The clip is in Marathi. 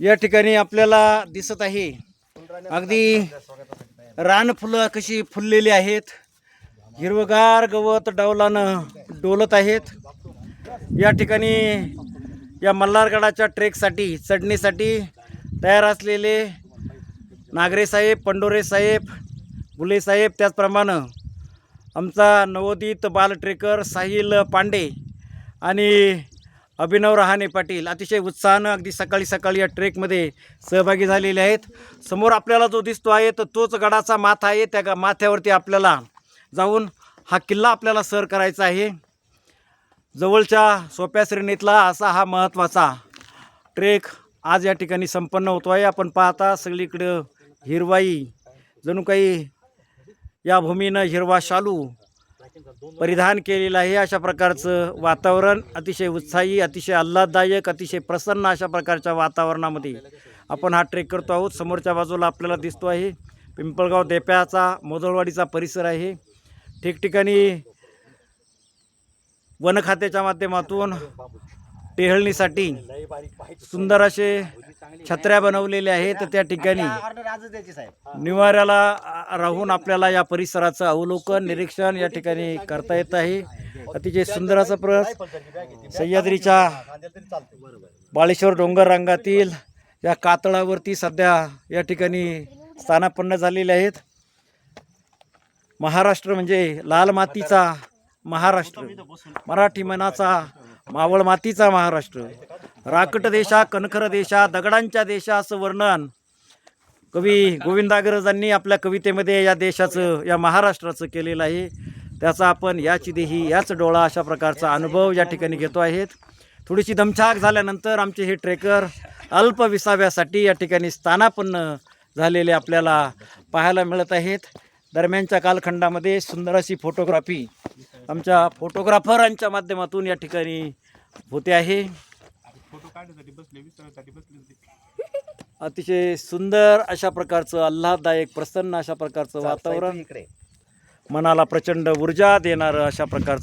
या ठिकाणी आपल्याला दिसत आहे अगदी रानफुलं कशी फुललेली आहेत, हिरवगार गवत डौलानं डोलत आहेत. या ठिकाणी या मल्हारगडाच्या ट्रेकसाठी चढणीसाठी तयार असलेले नागरे साहेब, पंडोरे साहेब, बुले साहेब, त्याचप्रमाणे आमचा नवोदित बाल ट्रेकर साहिल पांडे आणि अभिनव रहाणे पाटील अतिशय उत्साहानं अगदी सकाळी सकाळी या ट्रेकमध्ये सहभागी झालेले आहेत. समोर आपल्याला जो दिसतो आहे तर तोच गडाचा माथा आहे. त्या माथ्यावरती आपल्याला जाऊन हा किल्ला आपल्याला सर करायचा आहे. जवळच्या सोप्या श्रेणीतला असा हा महत्त्वाचा ट्रेक आज या ठिकाणी संपन्न होतो आहे. आपण पाहता सगळीकडं हिरवाई, जणू काही या भूमीनं हिरवा शालू परिधान केलेलं आहे. अशा प्रकारचं वातावरण अतिशय उत्साही, अतिशय आल्हाददायक, अतिशय प्रसन्न अशा प्रकारच्या वातावरणामध्ये आपण हा ट्रेक करतो आहोत. समोरच्या बाजूला आपल्याला दिसतो आहे पिंपळगाव देप्याचा मोदळवाडीचा परिसर आहे. ठिकठिकाणी वन खात्याच्या माध्यमातून टेहळणीसाठी सुंदर असे छत्र्या बनवलेल्या आहेत. त्या ठिकाणी निवाऱ्याला राहून आपल्याला या परिसराचं अवलोकन, निरीक्षण या ठिकाणी करता येत आहे. अतिशय सुंदर असा प्रवास सह्याद्रीच्या बाळेश्वर डोंगर रांगातील या कातळावरती सध्या या ठिकाणी स्थानापन्न झालेले आहेत. महाराष्ट्र म्हणजे लाल मातीचा महाराष्ट्र, मराठी मनाचा मावळ मातीचा महाराष्ट्र, राकट देशा कणखर देशा दगडांच्या देशा असं वर्णन कवी गोविंदाग्रजांनी आपल्या कवितेमध्ये या देशाचं, या महाराष्ट्राचं केलेलं आहे. त्याचा आपण याची देही याच डोळा अशा प्रकारचा अनुभव या ठिकाणी घेतो आहेत. थोडीशी दमछाक झाल्यानंतर आमचे हे ट्रेकर अल्प विसाव्यासाठी या ठिकाणी स्थानापन्न झालेले आपल्याला पाहायला मिळत आहेत. दरम्यानच्या कालखंडामध्ये सुंदर अशी फोटोग्राफी आमच्या फोटोग्राफरांच्या माध्यमातून या ठिकाणी होते आहे. अतिशय सुंदर अशा प्रकारचं आल्हाददायक, प्रसन्न अशा प्रकारचं वातावरण, मनाला प्रचंड ऊर्जा देणारं अशा प्रकारचं